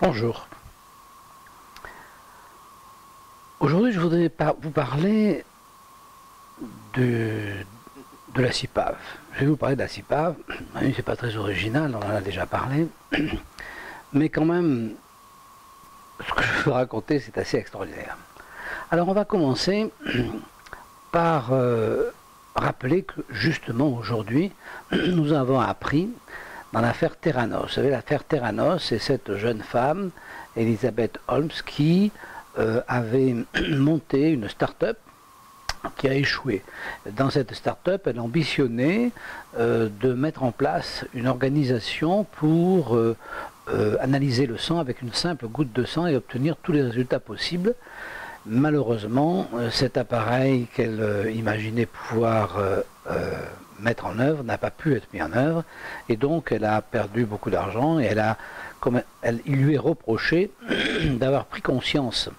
Bonjour. Aujourd'hui, je voudrais vous parler de la CIPAV. Je vais vous parler de la CIPAV. C'est pas très original, on en a déjà parlé. Mais quand même, ce que je veux raconter, c'est assez extraordinaire. Alors, on va commencer par rappeler que, justement, aujourd'hui, nous avons appris dans l'affaire Theranos. Vous savez, l'affaire Theranos, c'est cette jeune femme, Elizabeth Holmes, qui avait monté une start-up qui a échoué. Dans cette start-up, elle ambitionnait de mettre en place une organisation pour analyser le sang avec une simple goutte de sang et obtenir tous les résultats possibles. Malheureusement, cet appareil qu'elle imaginait pouvoir mettre en œuvre n'a pas pu être mis en œuvre, et donc elle a perdu beaucoup d'argent, et il lui est reproché d'avoir pris conscience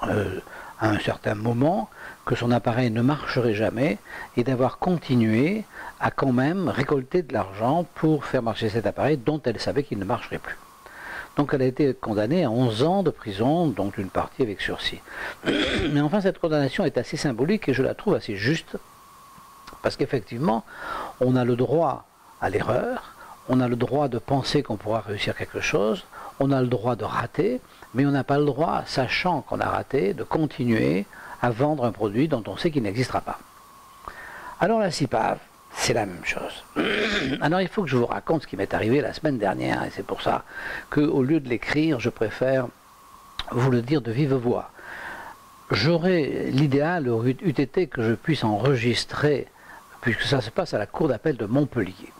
à un certain moment que son appareil ne marcherait jamais, et d'avoir continué à quand même récolter de l'argent pour faire marcher cet appareil dont elle savait qu'il ne marcherait plus. Donc elle a été condamnée à 11 ans de prison, dont une partie avec sursis. Mais enfin, cette condamnation est assez symbolique et je la trouve assez juste, parce qu'effectivement, on a le droit à l'erreur, on a le droit de penser qu'on pourra réussir quelque chose, on a le droit de rater, mais on n'a pas le droit, sachant qu'on a raté, de continuer à vendre un produit dont on sait qu'il n'existera pas. Alors la CIPAV, c'est la même chose. Alors il faut que je vous raconte ce qui m'est arrivé la semaine dernière, et c'est pour ça qu'au lieu de l'écrire, je préfère vous le dire de vive voix. L'idéal eût été que je puisse enregistrer, puisque ça se passe à la cour d'appel de Montpellier.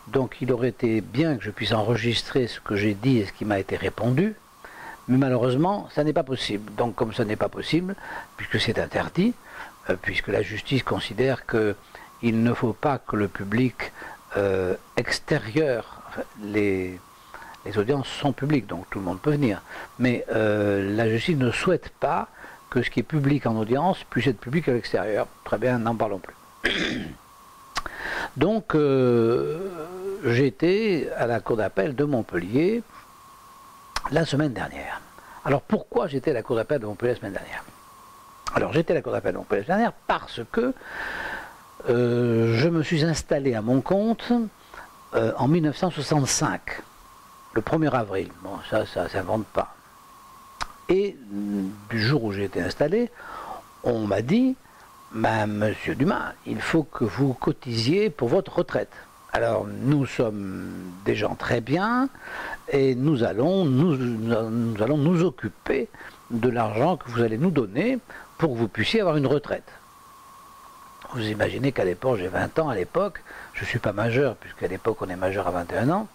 Donc il aurait été bien que je puisse enregistrer ce que j'ai dit et ce qui m'a été répondu, mais malheureusement, ça n'est pas possible. Donc comme ça n'est pas possible, puisque c'est interdit, puisque la justice considère qu'il ne faut pas que le public extérieur, les audiences sont publiques, donc tout le monde peut venir, mais la justice ne souhaite pas que ce qui est public en audience puisse être public à l'extérieur. Très bien, n'en parlons plus. Donc j'étais à la cour d'appel de Montpellier la semaine dernière. Alors pourquoi j'étais à la cour d'appel de Montpellier la semaine dernière? Alors j'étais à la cour d'appel de Montpellier la semaine dernière parce que je me suis installé à mon compte en 1965, le 1er avril. Bon, ça s'invente pas. Et du jour où j'ai été installé, on m'a dit, Monsieur Dumas, il faut que vous cotisiez pour votre retraite. Alors nous sommes des gens très bien, et nous allons nous occuper de l'argent que vous allez nous donner pour que vous puissiez avoir une retraite. Vous imaginez qu'à l'époque, j'ai 20 ans à l'époque, je ne suis pas majeur, puisqu'à l'époque on est majeur à 21 ans.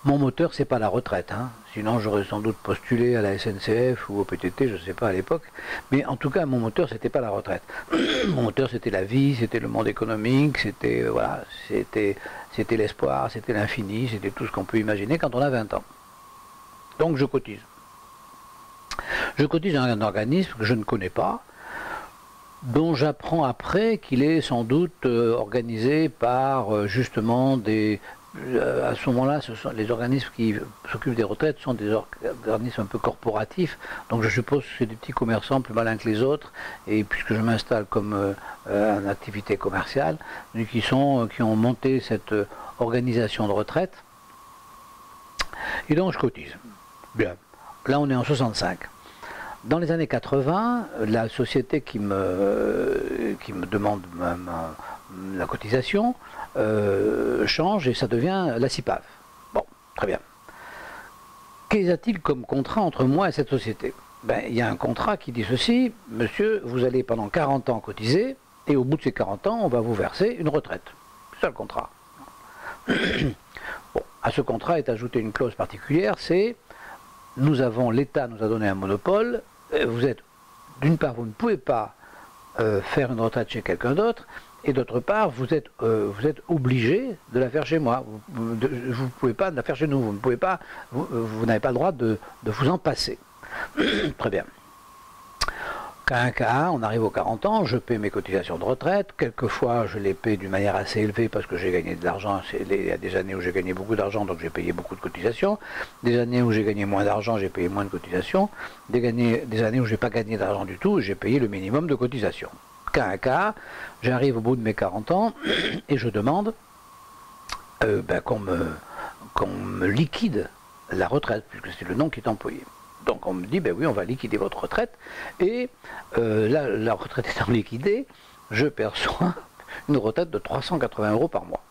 Mon moteur, c'est pas la retraite, hein. Sinon j'aurais sans doute postulé à la SNCF ou au PTT, je ne sais pas à l'époque. Mais en tout cas, mon moteur, c'était pas la retraite. Mon moteur, c'était la vie, c'était le monde économique, c'était voilà, c'était l'espoir, c'était l'infini, c'était tout ce qu'on peut imaginer quand on a 20 ans. Donc je cotise. Je cotise dans un organisme que je ne connais pas, dont j'apprends après qu'il est sans doute organisé par justement des... à ce moment-là, les organismes qui s'occupent des retraites sont des organismes un peu corporatifs, donc je suppose que c'est des petits commerçants plus malins que les autres, et puisque je m'installe comme en activité commerciale, qui ont monté cette organisation de retraite, et donc je cotise. Bien, là on est en 65. Dans les années 80, la société qui me demande la cotisation change et ça devient la CIPAV. Bon, très bien. Qu'y a-t-il comme contrat entre moi et cette société? Ben, il y a un contrat qui dit ceci: monsieur, vous allez pendant 40 ans cotiser, et au bout de ces 40 ans, on va vous verser une retraite. C'est ça le contrat. Bon, à ce contrat est ajoutée une clause particulière, c'est l'État nous a donné un monopole, d'une part, vous ne pouvez pas faire une retraite chez quelqu'un d'autre, et d'autre part, vous êtes obligé de la faire chez moi. Vous ne pouvez pas la faire chez nous. Vous ne pouvez pas, vous n'avez pas le droit de vous en passer. Très bien. Cas un cas, on arrive aux 40 ans, je paie mes cotisations de retraite. Quelquefois, je les paie d'une manière assez élevée parce que j'ai gagné de l'argent. Il y a des années où j'ai gagné beaucoup d'argent, donc j'ai payé beaucoup de cotisations. Des années où j'ai gagné moins d'argent, j'ai payé moins de cotisations. Des années où j'ai pas gagné d'argent du tout, j'ai payé le minimum de cotisations. Cas un cas, j'arrive au bout de mes 40 ans et je demande qu'on me liquide la retraite, puisque c'est le nom qui est employé. Donc on me dit, ben oui, on va liquider votre retraite, et là, la retraite étant liquidée, je perçois une retraite de 380 € par mois.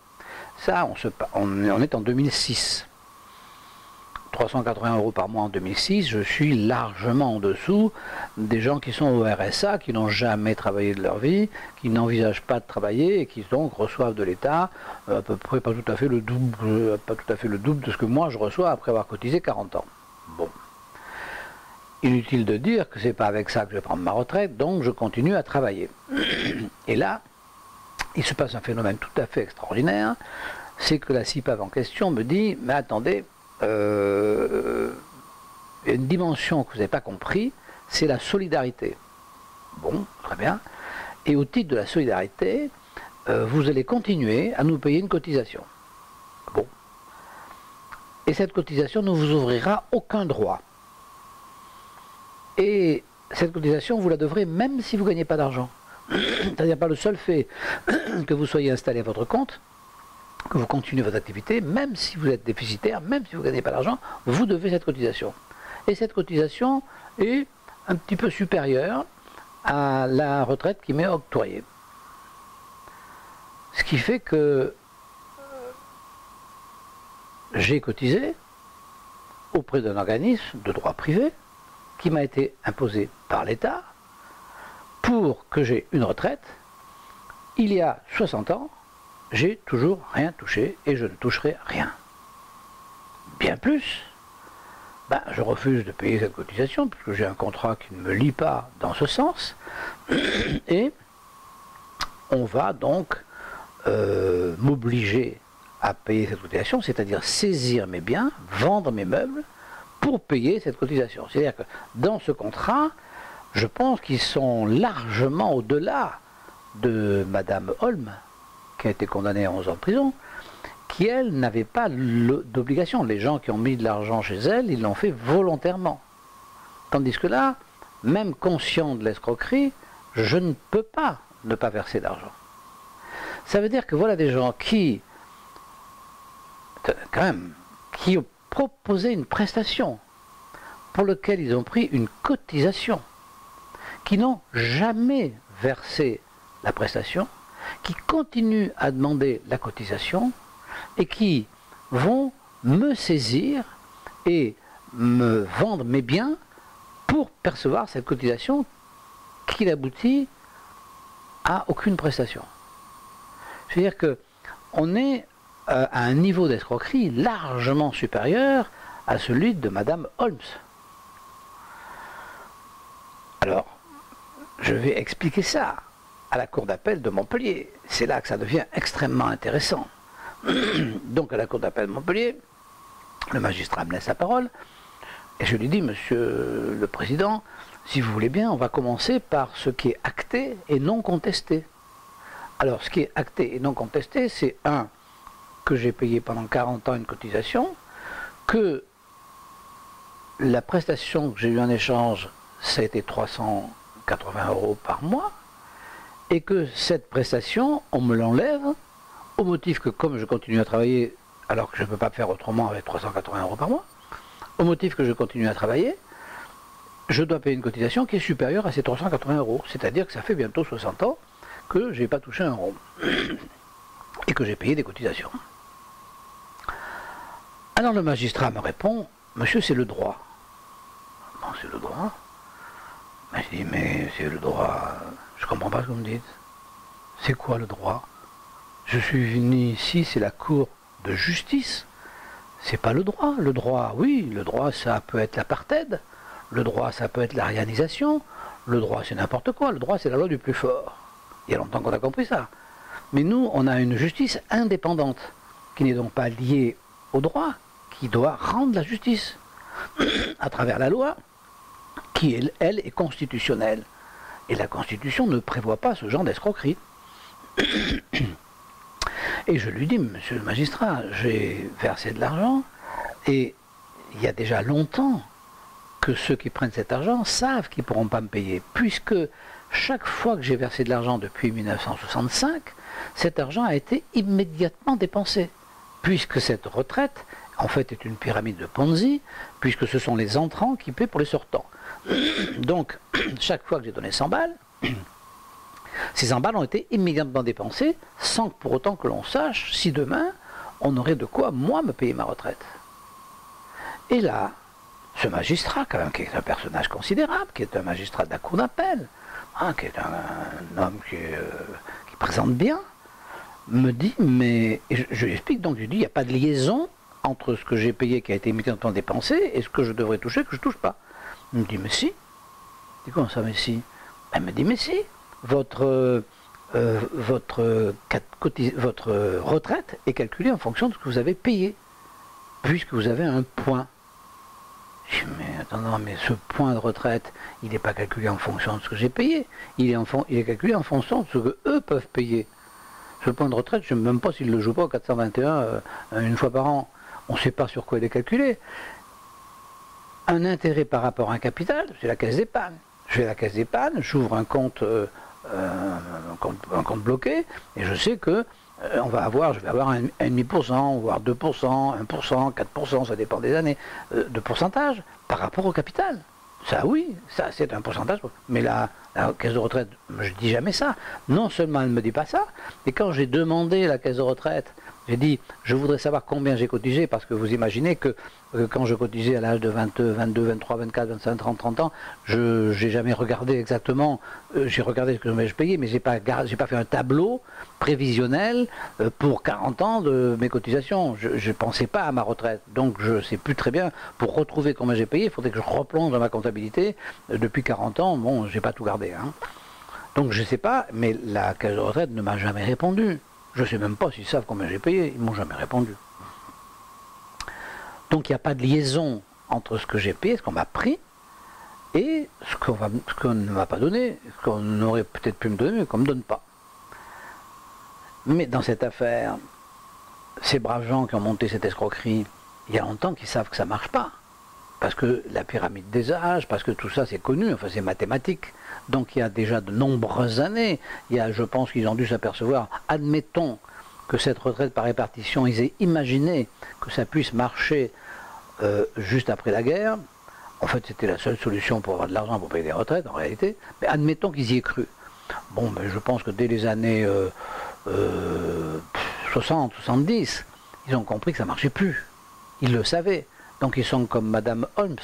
Ça, on est en 2006. 380 € par mois en 2006, je suis largement en dessous des gens qui sont au RSA, qui n'ont jamais travaillé de leur vie, qui n'envisagent pas de travailler et qui donc reçoivent de l'État à peu près pas tout à fait le double de ce que moi je reçois après avoir cotisé 40 ans. Bon. Inutile de dire que c'est pas avec ça que je vais prendre ma retraite, donc je continue à travailler. Et là, il se passe un phénomène tout à fait extraordinaire, c'est que la CIPAV en question me dit, mais attendez, il y a une dimension que vous n'avez pas compris, c'est la solidarité. Bon, très bien. Et au titre de la solidarité, vous allez continuer à nous payer une cotisation. Bon. Et cette cotisation ne vous ouvrira aucun droit. Et cette cotisation, vous la devrez même si vous ne gagnez pas d'argent. C'est-à-dire pas le seul fait que vous soyez installé à votre compte, que vous continuez votre activité, même si vous êtes déficitaire, même si vous ne gagnez pas d'argent, vous devez cette cotisation. Et cette cotisation est un petit peu supérieure à la retraite qui m'est octroyée. Ce qui fait que j'ai cotisé auprès d'un organisme de droit privé qui m'a été imposé par l'État pour que j'ai une retraite. Il y a 60 ans, j'ai toujours rien touché et je ne toucherai rien. Bien plus, je refuse de payer cette cotisation puisque j'ai un contrat qui ne me lie pas dans ce sens et on va donc m'obliger à payer cette cotisation, c'est-à-dire saisir mes biens, vendre mes meubles pour payer cette cotisation. C'est-à-dire que dans ce contrat, je pense qu'ils sont largement au-delà de Madame Holm, qui a été condamnée à 11 ans de prison, qui, elle, n'avait pas d'obligation. Les gens qui ont mis de l'argent chez elle, ils l'ont fait volontairement. Tandis que là, même conscient de l'escroquerie, je ne peux pas ne pas verser d'argent. Ça veut dire que voilà des gens qui, quand même, qui ont proposé une prestation pour laquelle ils ont pris une cotisation, qui n'ont jamais versé la prestation, qui continuent à demander la cotisation et qui vont me saisir et me vendre mes biens pour percevoir cette cotisation qui n'aboutit à aucune prestation. C'est-à-dire qu'on est à un niveau d'escroquerie largement supérieur à celui de Madame Holmes. Alors, je vais expliquer ça à la cour d'appel de Montpellier. C'est là que ça devient extrêmement intéressant. Donc à la cour d'appel de Montpellier, le magistrat me laisse la parole et je lui dis, Monsieur le Président, si vous voulez bien, on va commencer par ce qui est acté et non contesté. Alors ce qui est acté et non contesté, c'est que j'ai payé pendant 40 ans une cotisation, que la prestation que j'ai eue en échange, ça a été 380 € par mois, et que cette prestation, on me l'enlève, au motif que comme je continue à travailler, alors que je ne peux pas faire autrement avec 380 € par mois, au motif que je continue à travailler, je dois payer une cotisation qui est supérieure à ces 380 €. C'est-à-dire que ça fait bientôt 60 ans que je n'ai pas touché un rond, et que j'ai payé des cotisations. Alors le magistrat me répond, monsieur, c'est le droit. Bon, c'est le droit. Mais je dis, mais c'est le droit, je comprends pas ce que vous me dites. C'est quoi le droit? Je suis venu ici, c'est la cour de justice. C'est pas le droit. Le droit, oui, le droit, ça peut être l'apartheid. Le droit, ça peut être l'arianisation. Le droit, c'est n'importe quoi. Le droit, c'est la loi du plus fort. Il y a longtemps qu'on a compris ça. Mais nous, on a une justice indépendante, qui n'est donc pas liée au droit, qui doit rendre la justice à travers la loi, qui, elle, est constitutionnelle. Et la Constitution ne prévoit pas ce genre d'escroquerie. Et je lui dis, monsieur le magistrat, j'ai versé de l'argent, et il y a déjà longtemps que ceux qui prennent cet argent savent qu'ils ne pourront pas me payer, puisque chaque fois que j'ai versé de l'argent depuis 1965, cet argent a été immédiatement dépensé, puisque cette retraite, en fait, est une pyramide de Ponzi, puisque ce sont les entrants qui paient pour les sortants. Donc, chaque fois que j'ai donné 100 balles, ces 100 balles ont été immédiatement dépensées, sans pour autant que l'on sache si demain, on aurait de quoi, moi, me payer ma retraite. Et là, ce magistrat, quand même, qui est un personnage considérable, qui est un magistrat de la cour d'appel, hein, qui est un homme qui présente bien, me dit, mais... Et je lui explique, donc je lui dis, il n'y a pas de liaison entre ce que j'ai payé qui a été immédiatement dépensé et ce que je devrais toucher que je ne touche pas. Il me dit, mais si. Je dis, comment ça, mais si? Elle me dit, mais si. Votre retraite est calculée en fonction de ce que vous avez payé, puisque vous avez un point. Je dis, mais attends, mais ce point de retraite, il n'est pas calculé en fonction de ce que j'ai payé, il est calculé en fonction de ce que eux peuvent payer. Ce point de retraite, je ne sais même pas s'ils ne le jouent pas au 421 une fois par an. On ne sait pas sur quoi il est calculé. Un intérêt par rapport à un capital, c'est la caisse d'épargne. Je vais à la caisse d'épargne, j'ouvre un compte bloqué, et je sais que je vais avoir 1,5%, voire 2%, 1%, 4%, ça dépend des années, de pourcentage par rapport au capital. Ça oui, ça c'est un pourcentage, mais la caisse de retraite, je ne dis jamais ça. Non seulement elle ne me dit pas ça, mais quand j'ai demandé la caisse de retraite, j'ai dit, je voudrais savoir combien j'ai cotisé, parce que vous imaginez que quand je cotisais à l'âge de 22, 23, 24, 25, 30 ans, je n'ai jamais regardé exactement, j'ai regardé ce que je payais, mais je n'ai pas fait un tableau prévisionnel pour 40 ans de mes cotisations. Je ne pensais pas à ma retraite, donc je ne sais plus très bien, pour retrouver combien j'ai payé, il faudrait que je replonge dans ma comptabilité. Depuis 40 ans, bon, je n'ai pas tout gardé. Hein. Donc je ne sais pas, mais la caisse de retraite ne m'a jamais répondu. Je ne sais même pas s'ils savent combien j'ai payé, ils ne m'ont jamais répondu. Donc il n'y a pas de liaison entre ce que j'ai payé, ce qu'on m'a pris, et ce qu'on ne m'a pas donné, ce qu'on aurait peut-être pu me donner, mais qu'on ne me donne pas. Mais dans cette affaire, ces braves gens qui ont monté cette escroquerie, il y a longtemps qu'ils savent que ça ne marche pas. Parce que la pyramide des âges, parce que tout ça c'est connu, enfin c'est mathématique. Donc il y a déjà de nombreuses années, je pense qu'ils ont dû s'apercevoir, admettons que cette retraite par répartition, ils aient imaginé que ça puisse marcher juste après la guerre. En fait c'était la seule solution pour avoir de l'argent pour payer des retraites en réalité, mais admettons qu'ils y aient cru. Bon, ben, je pense que dès les années 60, 70, ils ont compris que ça ne marchait plus. Ils le savaient. Donc ils sont comme Madame Holmes.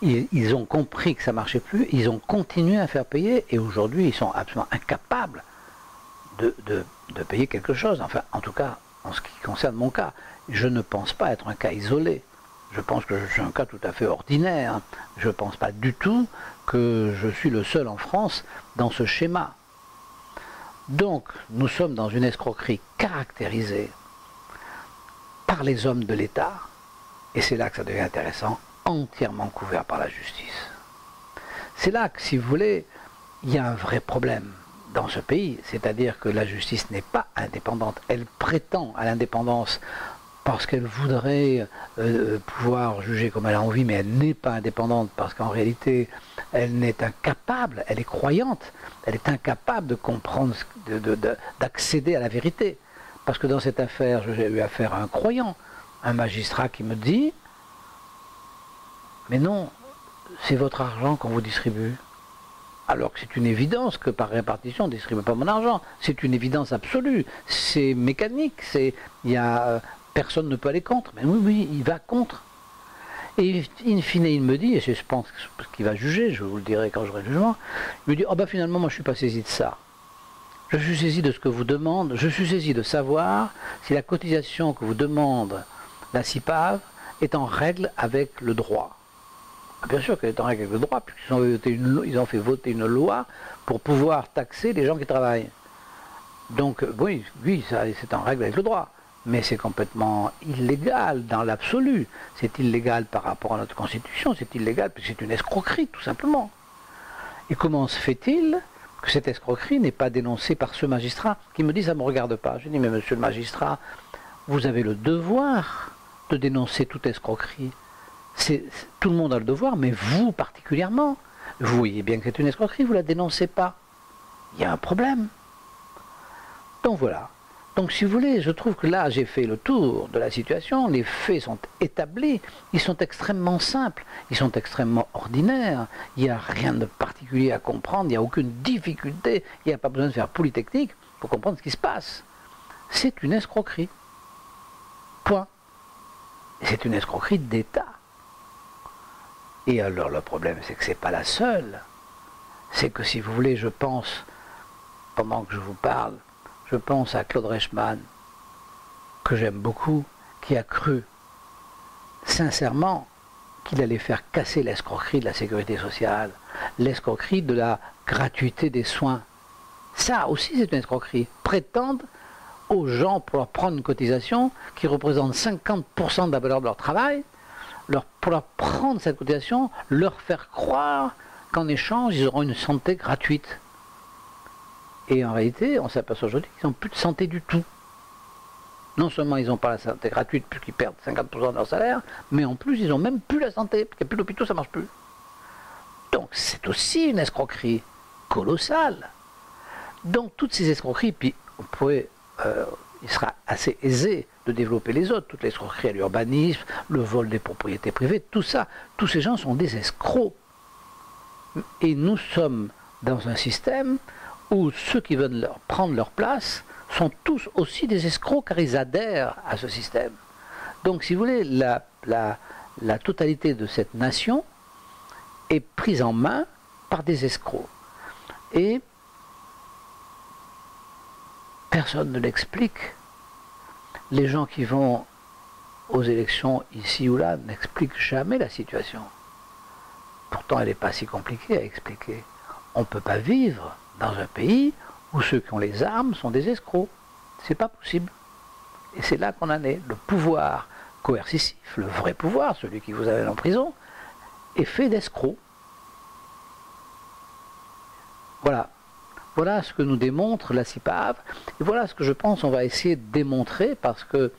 Ils ont compris que ça ne marchait plus, ils ont continué à faire payer, et aujourd'hui ils sont absolument incapables de payer quelque chose. Enfin, en tout cas, en ce qui concerne mon cas, je ne pense pas être un cas isolé. Je pense que je suis un cas tout à fait ordinaire. Je ne pense pas du tout que je suis le seul en France dans ce schéma. Donc, nous sommes dans une escroquerie caractérisée par les hommes de l'État, et c'est là que ça devient intéressant, entièrement couvert par la justice. C'est là que, si vous voulez, il y a un vrai problème dans ce pays, c'est-à-dire que la justice n'est pas indépendante, elle prétend à l'indépendance parce qu'elle voudrait pouvoir juger comme elle a envie, mais elle n'est pas indépendante parce qu'en réalité, elle n'est incapable, elle est croyante, elle est incapable de comprendre, d'accéder à la vérité. Parce que dans cette affaire, j'ai eu affaire à un croyant, un magistrat qui me dit « Mais non, c'est votre argent qu'on vous distribue. » Alors que c'est une évidence que par répartition, on ne distribue pas mon argent. C'est une évidence absolue. C'est mécanique. Personne ne peut aller contre. Mais oui, il va contre. Et in fine, il me dit, et je pense qu'il va juger, je vous le dirai quand j'aurai le jugement, il me dit « Oh ben finalement, moi je ne suis pas saisi de ça. Je suis saisi de ce que vous demandez. Je suis saisi de savoir si la cotisation que vous demande la CIPAV est en règle avec le droit. » Bien sûr qu'elle est en règle avec le droit, puisqu'ils ont fait voter une loi pour pouvoir taxer les gens qui travaillent. Donc oui, c'est en règle avec le droit. Mais c'est complètement illégal dans l'absolu. C'est illégal par rapport à notre Constitution, c'est illégal parce que c'est une escroquerie, tout simplement. Et comment se fait-il que cette escroquerie n'est pas dénoncée par ce magistrat qui me dit ça ne me regarde pas. Je dis mais monsieur le magistrat, vous avez le devoir de dénoncer toute escroquerie. Tout le monde a le devoir, mais vous particulièrement. Vous voyez bien que c'est une escroquerie, vous ne la dénoncez pas. Il y a un problème. Donc voilà. Donc si vous voulez, je trouve que là j'ai fait le tour de la situation, les faits sont établis, ils sont extrêmement simples, ils sont extrêmement ordinaires, il n'y a rien de particulier à comprendre, il n'y a aucune difficulté, il n'y a pas besoin de faire polytechnique pour comprendre ce qui se passe. C'est une escroquerie. Point. C'est une escroquerie d'État. Et alors le problème c'est que ce n'est pas la seule, c'est que si vous voulez, je pense, pendant que je vous parle, je pense à Claude Reichmann, que j'aime beaucoup, qui a cru sincèrement qu'il allait faire casser l'escroquerie de la sécurité sociale, l'escroquerie de la gratuité des soins. Ça aussi c'est une escroquerie. Prétendre aux gens pour leur prendre une cotisation qui représente 50% de la valeur de leur travail, pour leur prendre cette cotisation, leur faire croire qu'en échange ils auront une santé gratuite. Et en réalité, on s'aperçoit aujourd'hui qu'ils n'ont plus de santé du tout. Non seulement ils n'ont pas la santé gratuite puisqu'ils perdent 50% de leur salaire, mais en plus ils n'ont même plus la santé, parce qu'il n'y a plus d'hôpitaux, ça ne marche plus. Donc c'est aussi une escroquerie colossale. Donc toutes ces escroqueries, puis il sera assez aisé de développer les autres, toutes les escroqueries à l'urbanisme, le vol des propriétés privées, tout ça, tous ces gens sont des escrocs. Et nous sommes dans un système où ceux qui veulent prendre leur place sont tous aussi des escrocs car ils adhèrent à ce système. Donc si vous voulez, la totalité de cette nation est prise en main par des escrocs. Et personne ne l'explique. Les gens qui vont aux élections ici ou là n'expliquent jamais la situation. Pourtant, elle n'est pas si compliquée à expliquer. On ne peut pas vivre dans un pays où ceux qui ont les armes sont des escrocs. C'est pas possible. Et c'est là qu'on en est. Le pouvoir coercitif, le vrai pouvoir, celui qui vous amène en prison, est fait d'escrocs. Voilà. Voilà ce que nous démontre la CIPAV. Et voilà ce que je pense on va essayer de démontrer, parce que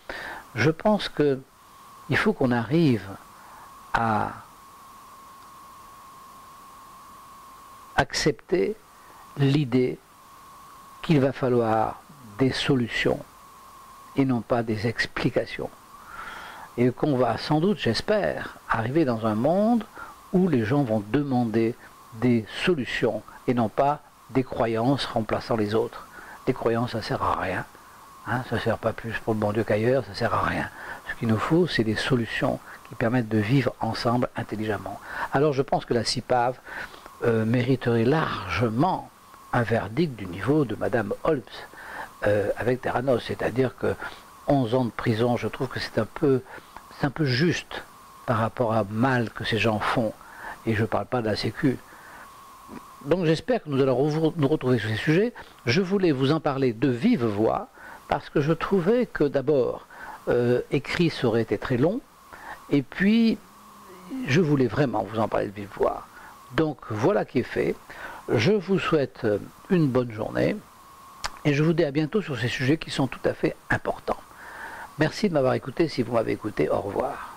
je pense qu'il faut qu'on arrive à accepter l'idée qu'il va falloir des solutions et non pas des explications. Et qu'on va sans doute, j'espère, arriver dans un monde où les gens vont demander des solutions et non pas des croyances remplaçant les autres. Des croyances, ça ne sert à rien. Hein, ça ne sert pas plus pour le bon Dieu qu'ailleurs, ça ne sert à rien. Ce qu'il nous faut, c'est des solutions qui permettent de vivre ensemble intelligemment. Alors je pense que la CIPAV mériterait largement un verdict du niveau de Madame Holmes avec Terranos, c'est-à-dire que 11 ans de prison, je trouve que c'est un peu juste par rapport à mal que ces gens font, et je ne parle pas de la Sécu. Donc j'espère que nous allons nous retrouver sur ces sujets. Je voulais vous en parler de vive voix, parce que je trouvais que d'abord, écrit ça aurait été très long, et puis je voulais vraiment vous en parler de vive voix. Donc voilà qui est fait. Je vous souhaite une bonne journée et je vous dis à bientôt sur ces sujets qui sont tout à fait importants. Merci de m'avoir écouté. Si vous m'avez écouté, au revoir.